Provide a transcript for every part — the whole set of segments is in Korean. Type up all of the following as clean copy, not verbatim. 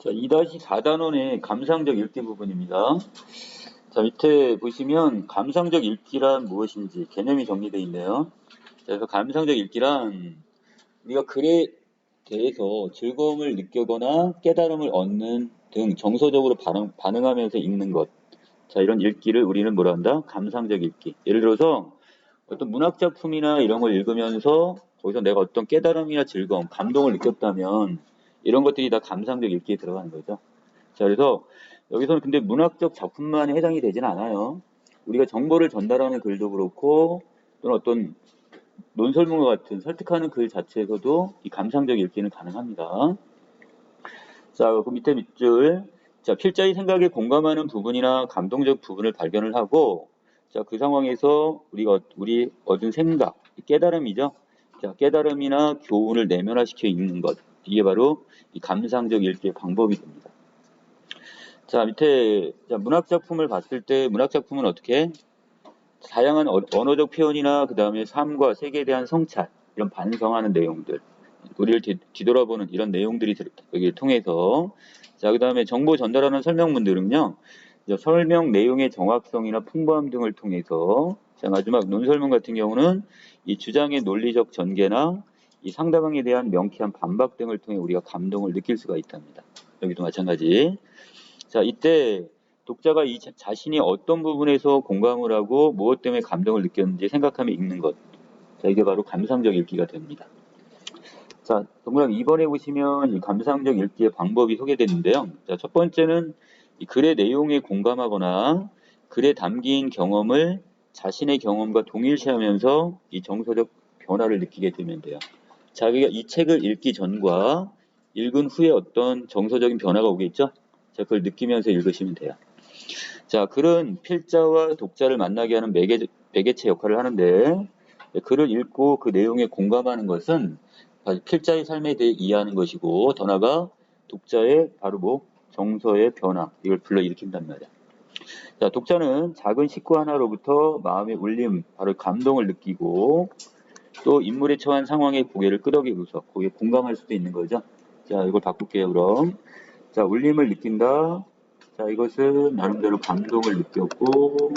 자, 2-4단원의 감상적 읽기 부분입니다. 자, 밑에 보시면 감상적 읽기란 무엇인지 개념이 정리되어 있네요. 자, 그래서 감상적 읽기란 우리가 글에 대해서 즐거움을 느끼거나 깨달음을 얻는 등 정서적으로 반응하면서 읽는 것. 자, 이런 읽기를 우리는 뭐라 한다? 감상적 읽기. 예를 들어서 어떤 문학작품이나 이런 걸 읽으면서 거기서 내가 어떤 깨달음이나 즐거움, 감동을 느꼈다면 이런 것들이 다 감상적 읽기에 들어가는 거죠. 자, 그래서 여기서는 근데 문학적 작품만 해당이 되지는 않아요. 우리가 정보를 전달하는 글도 그렇고 또는 어떤 논설문과 같은 설득하는 글 자체에서도 이 감상적 읽기는 가능합니다. 자, 그 밑에 밑줄. 자, 필자의 생각에 공감하는 부분이나 감동적 부분을 발견을 하고, 자, 그 상황에서 우리 얻은 생각, 깨달음이죠. 자, 깨달음이나 교훈을 내면화시켜 읽는 것. 이게 바로 이 감상적 읽기의 방법이 됩니다. 자, 밑에 자, 문학작품을 봤을 때 문학작품은 어떻게? 다양한 언어적 표현이나 그 다음에 삶과 세계에 대한 성찰, 이런 반성하는 내용들, 우리를 뒤돌아보는 이런 내용들이 여기를 통해서 자, 그 다음에 정보 전달하는 설명문들은요, 설명 내용의 정확성이나 풍부함 등을 통해서 자, 마지막 논설문 같은 경우는 이 주장의 논리적 전개나 이 상대방에 대한 명쾌한 반박 등을 통해 우리가 감동을 느낄 수가 있답니다. 여기도 마찬가지. 자, 이때 독자가 이 자신이 어떤 부분에서 공감을 하고 무엇 때문에 감동을 느꼈는지 생각하며 읽는 것. 자, 이게 바로 감상적 읽기가 됩니다. 자, 동그라미 2번에 보시면 이 감상적 읽기의 방법이 소개되는데요. 자, 첫 번째는 이 글의 내용에 공감하거나 글에 담긴 경험을 자신의 경험과 동일시하면서 이 정서적 변화를 느끼게 되면 돼요. 자기가 이 책을 읽기 전과 읽은 후에 어떤 정서적인 변화가 오겠죠? 자, 그걸 느끼면서 읽으시면 돼요. 자, 글은 필자와 독자를 만나게 하는 매개체 역할을 하는데 글을 읽고 그 내용에 공감하는 것은 필자의 삶에 대해 이해하는 것이고 더 나아가 독자의 바로 정서의 변화, 이걸 불러일으킨단 말이야. 자, 독자는 작은 식구 하나로부터 마음의 울림, 바로 감동을 느끼고 또 인물에 처한 상황에 고개를 끄덕이고서 거기에 공감할 수도 있는 거죠. 자, 이걸 바꿀게요, 그럼. 자, 울림을 느낀다. 자, 이것은 나름대로 감동을 느꼈고,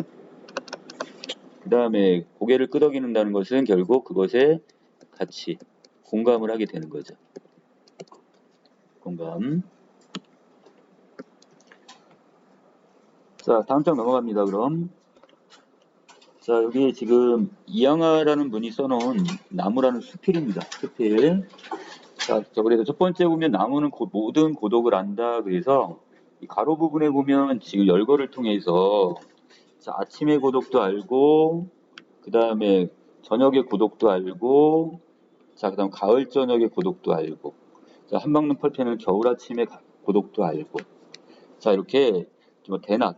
그 다음에 고개를 끄덕이는다는 것은 결국 그것에 같이 공감을 하게 되는 거죠. 공감. 자, 다음 장 넘어갑니다, 그럼. 자, 여기 지금 이양아라는 분이 써놓은 나무라는 수필입니다. 수필. 자, 그래서 첫 번째 보면 나무는 모든 고독을 안다. 그래서 이 가로 부분에 보면 지금 열거를 통해서 자, 아침의 고독도 알고, 그 다음에 저녁의 고독도 알고, 자, 그 다음 가을 저녁의 고독도 알고, 자, 한방눈 펄패는 겨울 아침의 고독도 알고, 자, 이렇게 대낮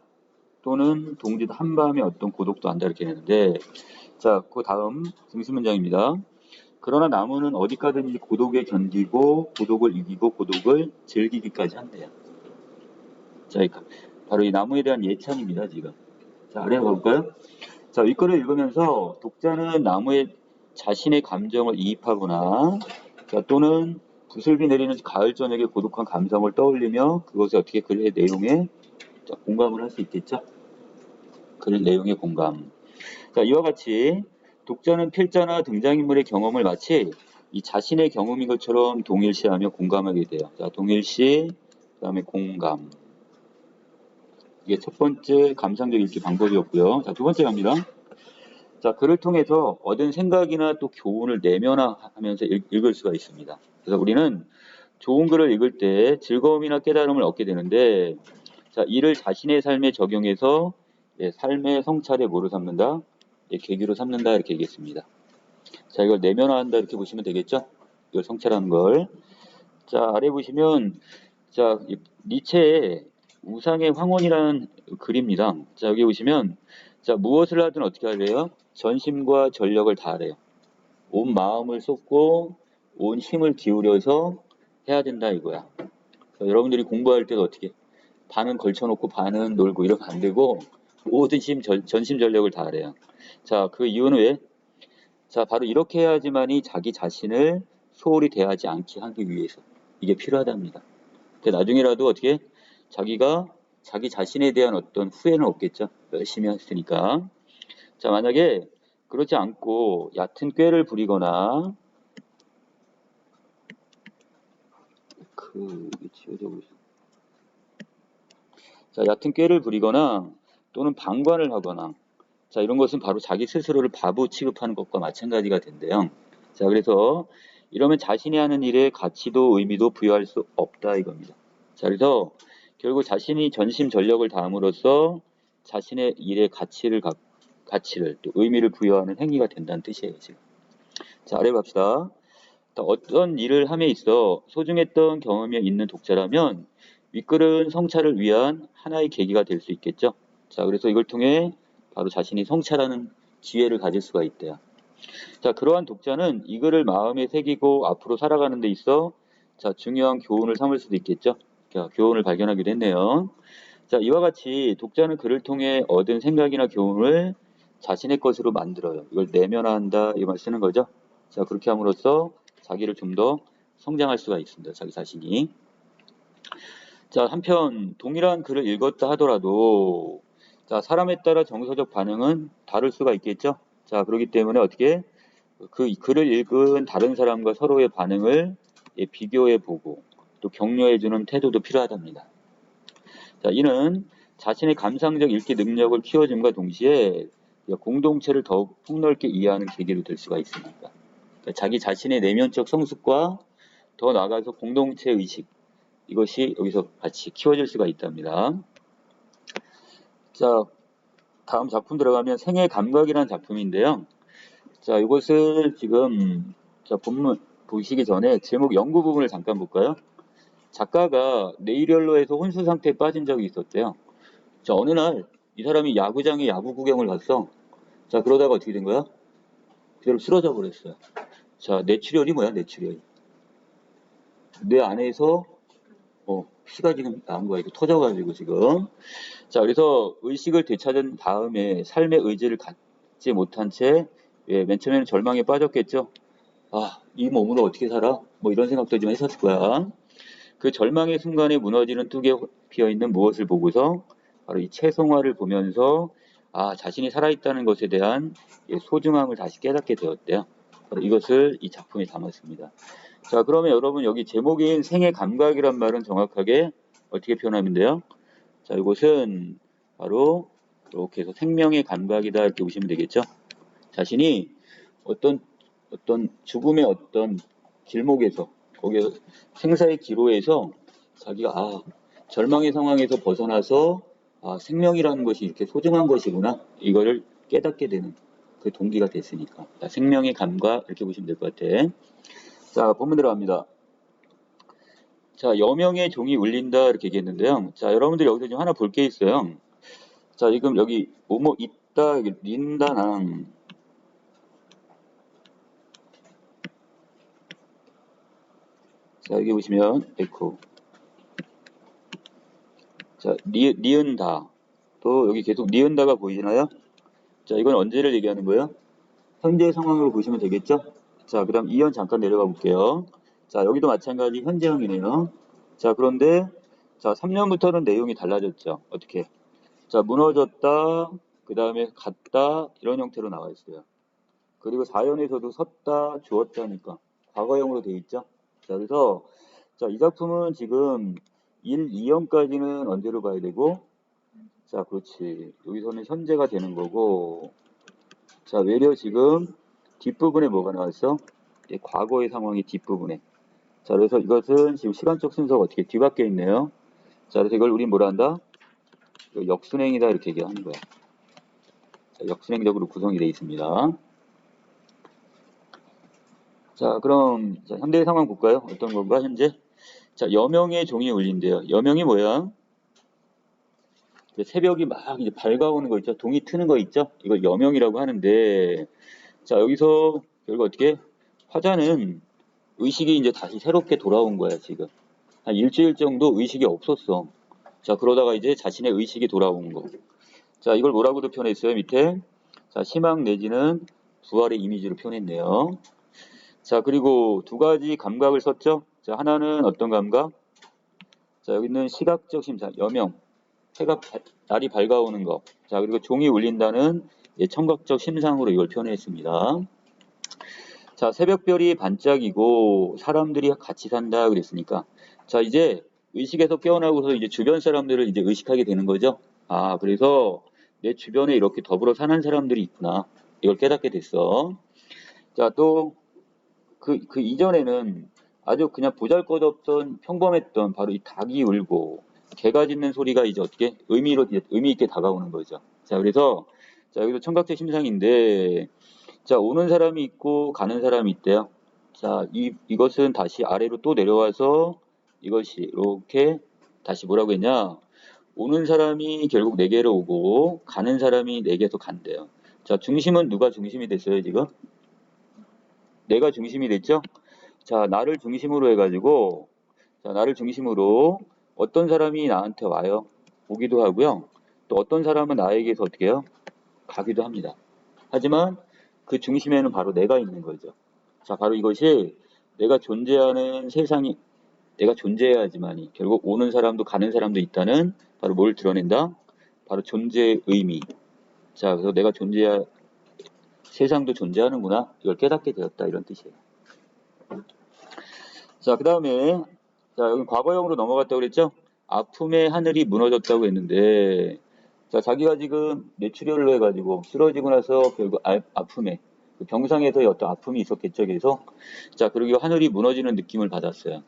또는 동짓 한밤의 어떤 고독도 안다 이렇게 되는데, 자, 그 다음 중심 문장입니다. 그러나 나무는 어디까지든지 고독에 견디고 고독을 이기고 고독을 즐기기까지 한대요. 자, 바로 이 나무에 대한 예찬입니다, 지금. 자, 아래 볼까요? 자, 윗글을 읽으면서 독자는 나무에 자신의 감정을 이입하거나 자, 또는 부슬비 내리는 가을 저녁의 고독한 감성을 떠올리며 그것에 어떻게 글의 내용에 공감을 할 수 있겠죠? 글 내용의 공감. 자, 이와 같이 독자는 필자나 등장인물의 경험을 마치 이 자신의 경험인 것처럼 동일시하며 공감하게 돼요. 자, 동일시, 그 다음에 공감. 이게 첫 번째 감상적 읽기 방법이었고요. 자, 두 번째 갑니다. 자, 글을 통해서 얻은 생각이나 또 교훈을 내면화하면서 읽을 수가 있습니다. 그래서 우리는 좋은 글을 읽을 때 즐거움이나 깨달음을 얻게 되는데, 자, 이를 자신의 삶에 적용해서 삶의 성찰에 뭐로 삼는다? 계기로 삼는다 이렇게 얘기했습니다. 자, 이걸 내면화한다 이렇게 보시면 되겠죠? 이걸 성찰하는 걸. 자, 아래 보시면 자, 니체의 우상의 황혼이라는 글입니다. 자, 여기 보시면 자, 무엇을 하든 어떻게 하래요? 전심과 전력을 다하래요. 온 마음을 쏟고 온 힘을 기울여서 해야 된다 이거야. 자, 여러분들이 공부할 때도 어떻게 반은 걸쳐놓고 반은 놀고 이러면 안 되고 모든 전심 전력을 다하래요. 자, 그 이유는 왜? 자, 바로 이렇게 해야지만이 자기 자신을 소홀히 대하지 않게 하기 위해서 이게 필요하답니다. 근데 나중에라도 어떻게 자기가 자기 자신에 대한 어떤 후회는 없겠죠. 열심히 했으니까. 자, 만약에 그렇지 않고 얕은 꾀를 부리거나 자, 얕은 꾀를 부리거나 또는 방관을 하거나 자, 이런 것은 바로 자기 스스로를 바보 취급하는 것과 마찬가지가 된대요. 자, 그래서 이러면 자신이 하는 일에 가치도 의미도 부여할 수 없다 이겁니다. 자, 그래서 결국 자신이 전심전력을 다함으로써 자신의 일에 가치를 또 의미를 부여하는 행위가 된다는 뜻이에요, 지금. 자, 아래 갑시다. 어떤 일을 함에 있어 소중했던 경험이 있는 독자라면 윗글은 성찰을 위한 하나의 계기가 될 수 있겠죠. 자, 그래서 이걸 통해 바로 자신이 성찰하는 기회를 가질 수가 있대요. 자, 그러한 독자는 이 글을 마음에 새기고 앞으로 살아가는 데 있어 자, 중요한 교훈을 삼을 수도 있겠죠. 자, 교훈을 발견하기도 했네요. 자, 이와 같이 독자는 글을 통해 얻은 생각이나 교훈을 자신의 것으로 만들어요. 이걸 내면화한다 이 말 쓰는 거죠. 자, 그렇게 함으로써 자기를 좀 더 성장할 수가 있습니다. 자기 자신이. 자, 한편 동일한 글을 읽었다 하더라도 자, 사람에 따라 정서적 반응은 다를 수가 있겠죠. 자, 그렇기 때문에 어떻게 그 글을 읽은 다른 사람과 서로의 반응을 비교해 보고 또 격려해 주는 태도도 필요하답니다. 자, 이는 자신의 감상적 읽기 능력을 키워줌과 동시에 공동체를 더욱 폭넓게 이해하는 계기로 될 수가 있습니다. 그러니까 자기 자신의 내면적 성숙과 더 나아가서 공동체 의식 이것이 여기서 같이 키워질 수가 있답니다. 자, 다음 작품 들어가면 생애 감각이라는 작품인데요. 자, 이것을 지금 자, 본문 보시기 전에 제목 연구 부분을 잠깐 볼까요? 작가가 뇌일연로에서 혼수 상태에 빠진 적이 있었대요. 자, 어느 날 이 사람이 야구장에 야구 구경을 갔어. 자, 그러다가 어떻게 된 거야? 그대로 쓰러져 버렸어요. 자, 뇌출혈이 뭐야? 뇌출혈. 뇌 안에서 피가 지금 나온 거야. 이거 터져가지고 지금. 자, 그래서 의식을 되찾은 다음에 삶의 의지를 갖지 못한 채 맨 처음에는 절망에 빠졌겠죠. 아, 이 몸으로 어떻게 살아? 뭐 이런 생각도 좀 했었을 거야. 그 절망의 순간에 무너지는 뚝에 피어있는 무엇을 보고서 바로 이 채송화를 보면서 아, 자신이 살아있다는 것에 대한 소중함을 다시 깨닫게 되었대요. 바로 이것을 이 작품에 담았습니다. 자, 그러면 여러분 여기 제목인 생의 감각이란 말은 정확하게 어떻게 표현하면 돼요? 자, 이것은 바로 이렇게 해서 생명의 감각이다 이렇게 보시면 되겠죠. 자신이 어떤 죽음의 어떤 길목에서 거기에 생사의 기로에서 자기가 절망의 상황에서 벗어나서 생명이라는 것이 이렇게 소중한 것이구나 이거를 깨닫게 되는 그 동기가 됐으니까 생명의 감각 이렇게 보시면 될 것 같아. 자, 본문 들어갑니다. 자, 여명의 종이 울린다 이렇게 얘기했는데요. 자, 여러분들 여기서 지금 하나 볼 게 있어요. 자, 지금 여기 뭐뭐 있다 린다랑 자, 여기 보시면 에코 자, 니은다 또 여기 계속 니은다가 보이시나요? 자, 이건 언제를 얘기하는 거예요? 현재 상황으로 보시면 되겠죠? 자, 그 다음 이연 잠깐 내려가 볼게요. 자, 여기도 마찬가지 현재형이네요. 자, 그런데 자, 3년부터는 내용이 달라졌죠. 어떻게? 자, 무너졌다, 그 다음에 갔다 이런 형태로 나와 있어요. 그리고 4연에서도 섰다, 주었다니까 과거형으로 되어 있죠. 자, 그래서 자, 이 작품은 지금 1, 2연까지는 언제로 봐야 되고 자, 그렇지. 여기서는 현재가 되는 거고 자, 외려 지금 뒷부분에 뭐가 나왔어? 과거의 상황이 뒷부분에. 자, 그래서 이것은 지금 시간적 순서가 어떻게 뒤바뀌어 있네요. 자, 그래서 이걸 우리 뭐라 한다? 역순행이다 이렇게 얘기하는 거야. 자, 역순행적으로 구성이 되어 있습니다. 자, 그럼 자, 현대의 상황 볼까요? 어떤 건가 현재? 자, 여명의 종이 울린대요. 여명이 뭐야? 새벽이 막 이제 밝아오는 거 있죠? 동이 트는 거 있죠? 이걸 여명이라고 하는데 자, 여기서 결국 어떻게? 화자는 의식이 이제 다시 새롭게 돌아온 거야, 지금. 한 일주일 정도 의식이 없었어. 자, 그러다가 이제 자신의 의식이 돌아온 거. 자, 이걸 뭐라고도 표현했어요, 밑에? 자, 희망 내지는 부활의 이미지로 표현했네요. 자, 그리고 두 가지 감각을 썼죠? 자, 하나는 어떤 감각? 자, 여기 있는 시각적 심상, 여명, 날이 밝아오는 거. 자, 그리고 종이 울린다는 청각적 심상으로 이걸 표현했습니다. 자, 새벽별이 반짝이고 사람들이 같이 산다 그랬으니까. 자, 이제 의식에서 깨어나고서 이제 주변 사람들을 이제 의식하게 되는 거죠. 아, 그래서 내 주변에 이렇게 더불어 사는 사람들이 있구나. 이걸 깨닫게 됐어. 자, 또 그 이전에는 아주 그냥 보잘것없던 평범했던 바로 이 닭이 울고 개가 짖는 소리가 이제 어떻게 의미 있게 다가오는 거죠. 자, 그래서 자, 여기서 청각적 심상인데 자, 오는 사람이 있고 가는 사람이 있대요. 자, 이것은 다시 아래로 또 내려와서 이것이 이렇게 다시 뭐라고 했냐? 오는 사람이 결국 내게로 오고 가는 사람이 내게서 간대요. 자, 중심은 누가 중심이 됐어요, 지금? 내가 중심이 됐죠? 자, 나를 중심으로 해가지고, 자, 나를 중심으로 어떤 사람이 나한테 와요. 오기도 하고요. 또 어떤 사람은 나에게서 어떻게 해요? 가기도 합니다. 하지만 그 중심에는 바로 내가 있는 거죠. 자, 바로 이것이 내가 존재하는 세상이, 내가 존재해야지만이 결국 오는 사람도 가는 사람도 있다는 바로 뭘 드러낸다? 바로 존재의 의미. 자, 그래서 내가 세상도 존재하는구나. 이걸 깨닫게 되었다. 이런 뜻이에요. 자, 그 다음에, 자, 여기 과거형으로 넘어갔다고 그랬죠? 아픔의 하늘이 무너졌다고 했는데, 자, 자기가 지금 뇌출혈을 해가지고 쓰러지고 나서 결국 아픔에, 그 병상에서의 어떤 아픔이 있었겠죠. 그래서, 자, 그리고 하늘이 무너지는 느낌을 받았어요.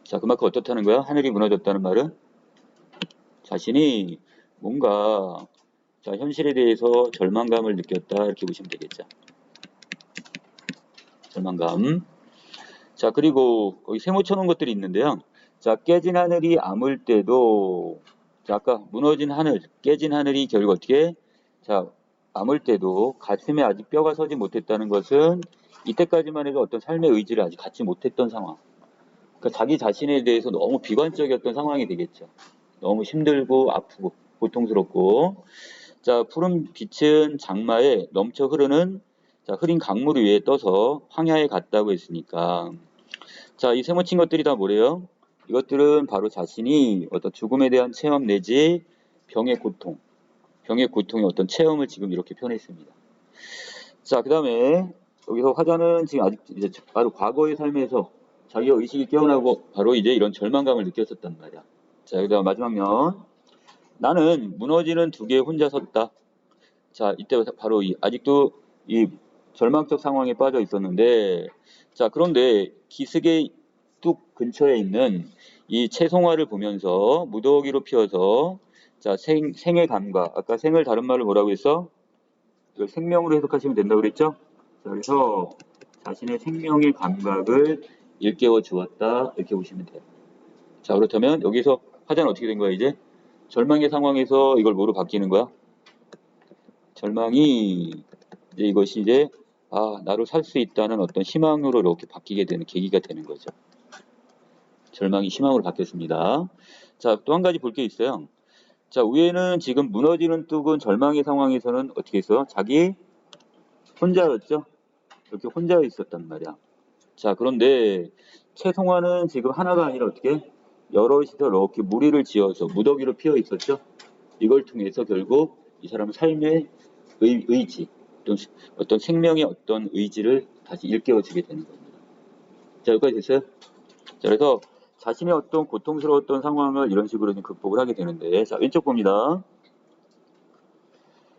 자, 그만큼 어떻다는 거야? 하늘이 무너졌다는 말은? 자신이 뭔가, 자, 현실에 대해서 절망감을 느꼈다. 이렇게 보시면 되겠죠. 절망감. 자, 그리고 거기 세모 쳐놓은 것들이 있는데요. 자, 깨진 하늘이 아물 때도, 자, 아까 무너진 하늘, 깨진 하늘이 결국 어떻게, 자, 아물 때도 가슴에 아직 뼈가 서지 못했다는 것은 이때까지만 해도 어떤 삶의 의지를 아직 갖지 못했던 상황. 그러니까 자기 자신에 대해서 너무 비관적이었던 상황이 되겠죠. 너무 힘들고 아프고 고통스럽고. 자, 푸른 빛은 장마에 넘쳐 흐르는 자, 흐린 강물 위에 떠서 황야에 갔다고 했으니까. 자, 이 세모친 것들이 다 뭐래요? 이것들은 바로 자신이 어떤 죽음에 대한 체험 내지 병의 고통의 어떤 체험을 지금 이렇게 표현했습니다. 자, 그 다음에 여기서 화자는 지금 아직 이제 바로 과거의 삶에서 자기가 의식이 깨어나고 바로 이제 이런 절망감을 느꼈었단 말이야. 자, 그다음 마지막 면. 나는 무너지는 두 개 혼자 섰다. 자, 이때 바로 아직도 이 절망적 상황에 빠져 있었는데, 자, 그런데 기슭의 뚝 근처에 있는 이 채송화를 보면서 무더기로 피어서, 자, 생의 감각, 아까 생을 다른 말로 뭐라고 했어? 이걸 생명으로 해석하시면 된다고 그랬죠? 자, 그래서 자신의 생명의 감각을 일깨워 주었다. 이렇게 보시면 돼요. 자, 그렇다면 여기서 화자는 어떻게 된 거야, 이제? 절망의 상황에서 이걸 뭐로 바뀌는 거야? 절망이 이제 이것이 이제 나로 살 수 있다는 어떤 희망으로 이렇게 바뀌게 되는 계기가 되는 거죠. 절망이 희망으로 바뀌었습니다. 자, 또 한 가지 볼 게 있어요. 자, 위에는 지금 무너지는 뚝은 절망의 상황에서는 어떻게 했어요? 자기 혼자였죠? 이렇게 혼자 있었단 말이야. 자, 그런데 채송화는 지금 하나가 아니라 어떻게 여럿이서 이렇게 무리를 지어서 무더기로 피어 있었죠? 이걸 통해서 결국 이 사람은 삶의 의지, 어떤 생명의 어떤 의지를 다시 일깨워주게 되는 겁니다. 자, 여기까지 됐어요? 자, 그래서 자신의 어떤 고통스러웠던 상황을 이런 식으로 극복을 하게 되는데, 자, 왼쪽 봅니다.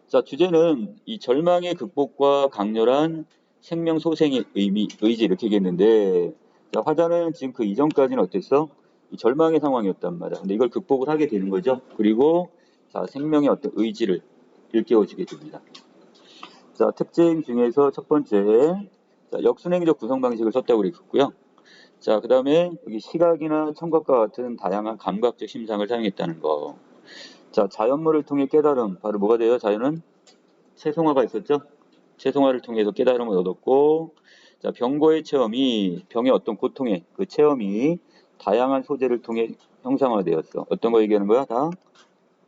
자, 주제는 이 절망의 극복과 강렬한 생명 소생의 의지 이렇게 얘기했는데, 자, 화자는 지금 그 이전까지는 어땠어? 이 절망의 상황이었단 말이야. 근데 이걸 극복을 하게 되는 거죠. 그리고 자, 생명의 어떤 의지를 일깨워주게 됩니다. 자, 특징 중에서 첫 번째, 자, 역순행적 구성 방식을 썼다고 그랬고요. 자, 그 다음에 여기 시각이나 청각과 같은 다양한 감각적 심상을 사용했다는 거. 자, 자연물을 통해 깨달음, 바로 뭐가 돼요? 자연은 채송화가 있었죠? 채송화를 통해서 깨달음을 얻었고, 자, 병고의 체험이, 병의 어떤 고통의 그 체험이 다양한 소재를 통해 형상화되었어. 어떤 거 얘기하는 거야? 다?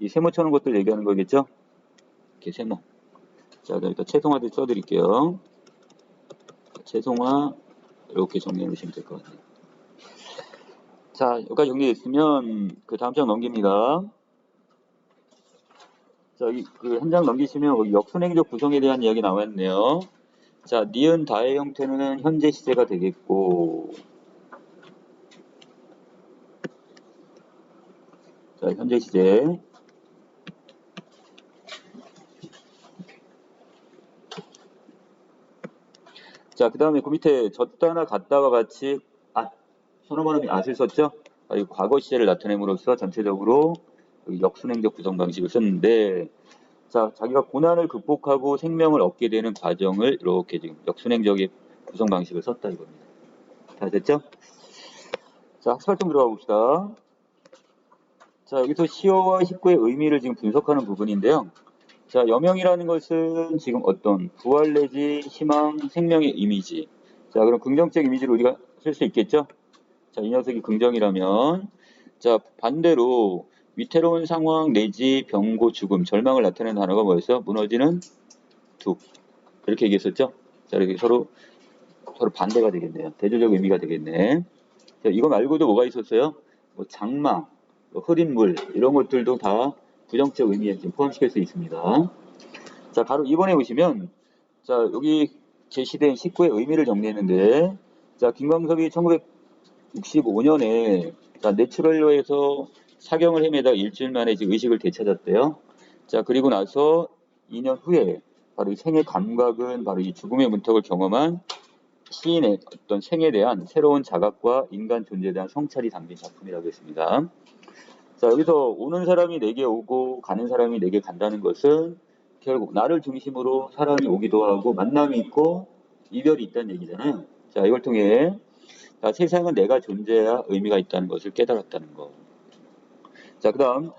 이 세모 쳐놓은 것들 얘기하는 거겠죠? 이렇게 세모. 자, 일단 채송화도 써드릴게요. 채송화, 이렇게 정리해 놓으시면 될 것 같아요. 자, 여기까지 정리됐으면 그 다음 장 넘깁니다. 자, 그 한 장 넘기시면 거기 역순행적 구성에 대한 이야기 나왔네요. 자, 니은 다의 형태는 현재 시제가 되겠고, 자, 현재 시제. 자, 그 다음에 그 밑에 졌다나 같다와 같이, 선어만음이 앗을 썼죠? 이 과거 시제를 나타냄으로써 전체적으로 여기 역순행적 구성 방식을 썼는데, 자, 자기가 고난을 극복하고 생명을 얻게 되는 과정을 이렇게 지금 역순행적인 구성 방식을 썼다 이겁니다. 다 됐죠? 자, 학습활동 들어가 봅시다. 자, 여기서 시어와 식구의 의미를 지금 분석하는 부분인데요. 자, 여명이라는 것은 지금 어떤 부활 내지 희망, 생명의 이미지. 자, 그럼 긍정적 이미지를 우리가 쓸 수 있겠죠? 자, 이 녀석이 긍정이라면, 자, 반대로 위태로운 상황 내지 병고, 죽음, 절망을 나타내는 단어가 뭐였어요? 무너지는 둑. 이렇게 얘기했었죠? 자, 이렇게 서로 반대가 되겠네요. 대조적 의미가 되겠네. 자, 이거 말고도 뭐가 있었어요? 뭐 장막, 뭐 흐린 물, 이런 것들도 다 부정적 의미에 지금 포함시킬 수 있습니다. 자, 바로 2번에 보시면, 자, 여기 제시된 식구의 의미를 정리했는데, 자, 김광석이 1965년에 자, 내추럴로에서 사경을 헤매다 일주일 만에 지금 의식을 되찾았대요. 자, 그리고 나서 2년 후에 바로 이 생의 감각은 바로 이 죽음의 문턱을 경험한 시인의 어떤 생에 대한 새로운 자각과 인간 존재에 대한 성찰이 담긴 작품이라고 했습니다. 자, 여기서 오는 사람이 내게 오고 가는 사람이 내게 간다는 것은 결국 나를 중심으로 사람이 오기도 하고 만남이 있고 이별이 있다는 얘기잖아요. 자, 이걸 통해 자, 세상은 내가 존재해야 의미가 있다는 것을 깨달았다는 거. 자, 그 다음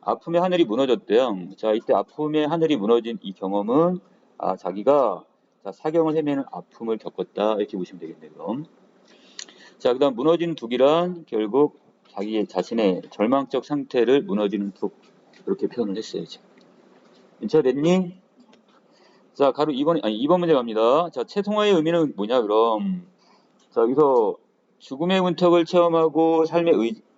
아픔의 하늘이 무너졌대요. 자, 이때 아픔의 하늘이 무너진 이 경험은 자기가 자, 사경을 헤매는 아픔을 겪었다 이렇게 보시면 되겠네요. 그럼. 자, 그 다음 무너진 둑이란 결국 자기 자신의 절망적 상태를 무너지는 둑 이렇게 표현을 했어요. 지금. 인차됐니? 자, 가로 2번 문제 갑니다. 자, 채송화의 의미는 뭐냐 그럼. 자, 여기서 죽음의 문턱을 체험하고 삶에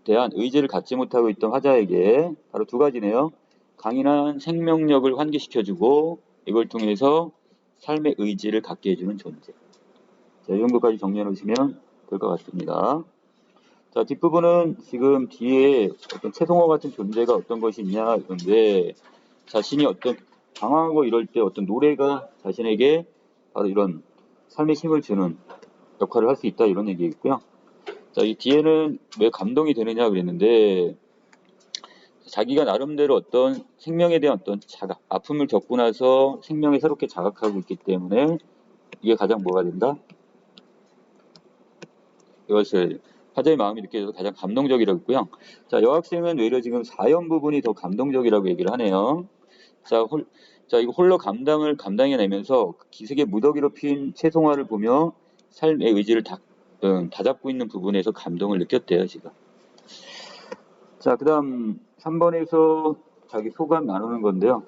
대한 의지를 갖지 못하고 있던 화자에게 바로 두 가지네요. 강인한 생명력을 환기시켜주고 이걸 통해서 삶의 의지를 갖게 해주는 존재. 자, 이 정도까지 정리해 놓으시면 될 것 같습니다. 자, 뒷부분은 지금 뒤에 어떤 채송화 같은 존재가 어떤 것이 있냐 그런데 자신이 어떤 방황하고 이럴 때 어떤 노래가 자신에게 바로 이런 삶의 힘을 주는 역할을 할 수 있다 이런 얘기겠고요. 자, 이 뒤에는 왜 감동이 되느냐 그랬는데 자기가 나름대로 어떤 생명에 대한 어떤 자각, 아픔을 겪고 나서 생명에 새롭게 자각하고 있기 때문에 이게 가장 뭐가 된다? 이것을 화자의 마음이 느껴져서 가장 감동적이라고 했고요. 자, 여학생은 외려 지금 사연 부분이 더 감동적이라고 얘기를 하네요. 자, 이거 홀로 감당해내면서 기색의 무더기로 핀 채송화를 보며 삶의 의지를 다잡고 있는 부분에서 감동을 느꼈대요, 지금. 자, 그 다음 3번에서 자기 소감 나누는 건데요.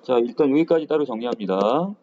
자, 일단 여기까지 따로 정리합니다.